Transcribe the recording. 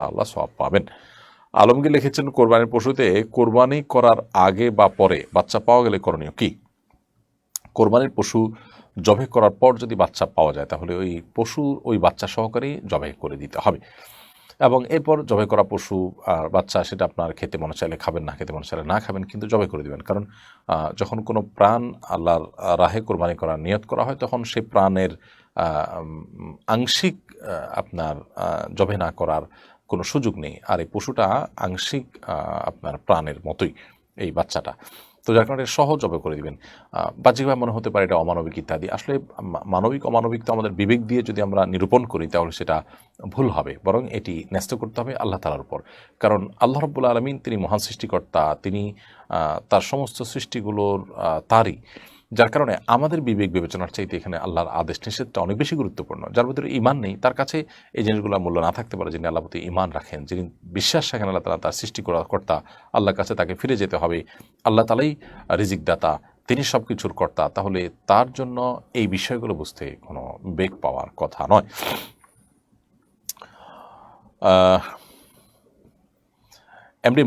আল্লাহ সওয়াব পাবেন। আলমগীর লিখেছেন, কোরবানির পশুতে কোরবানি করার আগে বা পরে বাচ্চা পাওয়া গেলে করণীয় কি? কোরবানির পশু জবাই করার পর যদি বাচ্চা পাওয়া যায় তাহলে ওই পশু ওই বাচ্চা সহকারেই জবাই করে দিতে হবে, এবং এরপর জবাই করা পশু আর বাচ্চা সেটা আপনার খেতে মনে চাইলে খাবেন, না খেতে মনে চাইলে না খাবেন, কিন্তু জবাই করে দিবেন। কারণ যখন কোনো প্রাণ আল্লাহর রাহে কোরবানি করার নিয়ত করা হয় তখন সেই প্রাণের আংশিক আপনার জবাই না করার কোনো সুযোগ নেই। আর এই পশুটা আংশিক আপনার প্রাণের মতোই এই বাচ্চাটা, তো যার কারণে সহজ জবাই করে দিবেন। বাহ্যিকভাবে মনে হতে পারে এটা অমানবিক ইত্যাদি, আসলে মানবিক অমানবিক তো আমাদের বিবেক দিয়ে যদি আমরা নিরূপণ করি তাহলে সেটা ভুল হবে, বরং এটি ন্যস্ত করতে হবে আল্লাহ তাআলার উপর। কারণ আল্লাহ রাব্বুল আলামিন তিনি মহান সৃষ্টিকর্তা, তিনি তার সমস্ত সৃষ্টিগুলোর তারই, যার কারণে আমাদের বিবেক বিবেচনার চাইতে এখানে আল্লাহর আদেশ নিষেধটা অনেক বেশি গুরুত্বপূর্ণ। যার ভিতরে ঈমান নেই তার কাছে এই জিনিসগুলোর মূল্য না থাকতে পারে। যিনি আল্লাহর প্রতি ঈমান রাখেন, যিনি বিশ্বাস রাখেন আল্লাহ তাআলা তার সৃষ্টি কর্তা, আল্লাহর কাছে তাকে ফিরে যেতে হবে, আল্লাহ তাআলাই রিজিক দাতা, তিনি সব কিছুর কর্তা, তাহলে তার জন্য এই বিষয়গুলো বুঝতে কোনো বেগ পাওয়ার কথা নয়। এমডি